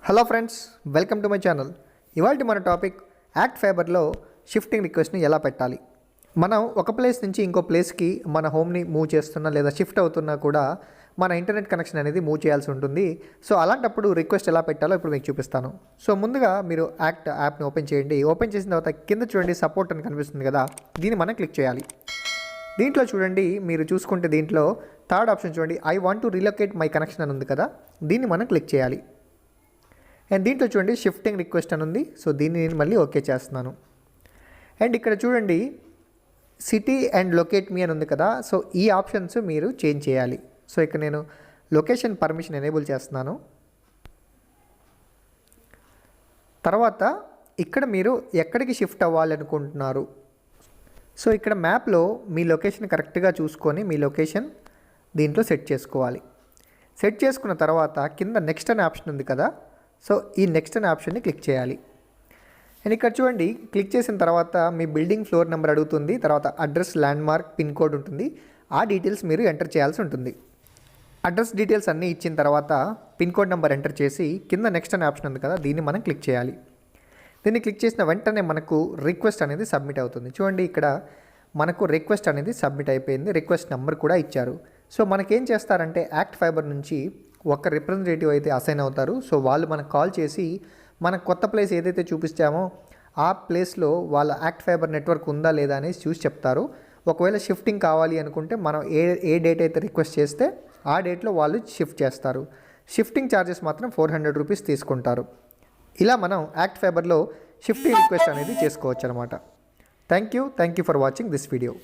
Hello friends, welcome to my channel. ఇవాళ మన topic act ఫైబర్లో shifting రిక్వెస్ట్ని ఎలా పెట్టాలి. మనం ఒక ప్లేస్ నుంచి ఇంకో ప్లేస్కి మన హోమ్ని మూవ్ చేస్తున్నా లేదా షిఫ్ట్ అవుతున్నా కూడా మన ఇంటర్నెట్ కనెక్షన్ అనేది మూవ్ చేయాల్సి ఉంటుంది. సో అలాంటప్పుడు రిక్వెస్ట్ ఎలా పెట్టాలో ఇప్పుడు మీకు చూపిస్తాను. సో ముందుగా మీరు యాక్ట్ యాప్ని ఓపెన్ చేయండి. ఓపెన్ చేసిన తర్వాత కింద చూడండి సపోర్ట్ అని కనిపిస్తుంది కదా, దీన్ని మనం క్లిక్ చేయాలి. దీంట్లో చూడండి, మీరు చూసుకుంటే దీంట్లో థర్డ్ ఆప్షన్ చూడండి, I want to relocate my connection అని ఉంది కదా, దీన్ని మనం క్లిక్ చేయాలి. అండ్ దీంట్లో చూడండి షిఫ్టింగ్ రిక్వెస్ట్ అని ఉంది. సో దీన్ని నేను మళ్ళీ ఓకే చేస్తున్నాను. అండ్ ఇక్కడ చూడండి సిటీ అండ్ లొకేట్ మీ అని ఉంది కదా, సో ఈ ఆప్షన్స్ మీరు చేంజ్ చేయాలి. సో ఇక్కడ నేను లొకేషన్ పర్మిషన్ ఎనేబుల్ చేస్తున్నాను. తర్వాత ఇక్కడ మీరు ఎక్కడికి షిఫ్ట్ అవ్వాలి అనుకుంటున్నారు, సో ఇక్కడ మ్యాప్లో మీ లొకేషన్ కరెక్ట్గా చూసుకొని మీ లొకేషన్ దీంట్లో సెట్ చేసుకోవాలి. సెట్ చేసుకున్న తర్వాత కింద నెక్స్ట్ అనే ఆప్షన్ ఉంది కదా, సో ఈ నెక్స్ట్ అనే ఆప్షన్ని క్లిక్ చేయాలి. అండ్ ఇక్కడ చూడండి, క్లిక్ చేసిన తర్వాత మీ బిల్డింగ్ ఫ్లోర్ నెంబర్ అడుగుతుంది, తర్వాత address, land mark, pin code ఉంటుంది. ఆ డీటెయిల్స్ మీరు ఎంటర్ చేయాల్సి ఉంటుంది. అడ్రస్ డీటెయిల్స్ అన్నీ ఇచ్చిన తర్వాత పిన్ కోడ్ నెంబర్ ఎంటర్ చేసి కింద నెక్స్ట్ అనే ఆప్షన్ ఉంది కదా, దీన్ని మనం క్లిక్ చేయాలి. దీన్ని క్లిక్ చేసిన వెంటనే మనకు రిక్వెస్ట్ అనేది సబ్మిట్ అవుతుంది. చూడండి, ఇక్కడ మనకు రిక్వెస్ట్ అనేది సబ్మిట్ అయిపోయింది. రిక్వెస్ట్ నెంబర్ కూడా ఇచ్చారు. సో మనకేం చేస్తారంటే యాక్ట్ ఫైబర్ నుంచి ఒక రిప్రజెంటేటివ్ అయితే అసైన్ అవుతారు. సో వాళ్ళు మనకు కాల్ చేసి మన కొత్త ప్లేస్ ఏదైతే చూపిస్తామో ఆ ప్లేస్లో వాళ్ళ యాక్ట్ ఫైబర్ నెట్వర్క్ ఉందా లేదా అనేసి చూసి చెప్తారు. ఒకవేళ షిఫ్టింగ్ కావాలి అనుకుంటే మనం ఏ డేట్ అయితే రిక్వెస్ట్ చేస్తే ఆ డేట్లో వాళ్ళు షిఫ్ట్ చేస్తారు. షిఫ్టింగ్ ఛార్జెస్ మాత్రం 400 రూపీస్ తీసుకుంటారు. ఇలా మనం యాక్ట్ ఫైబర్లో షిఫ్టింగ్ రిక్వెస్ట్ అనేది చేసుకోవచ్చు అనమాట. Thank you for watching this video.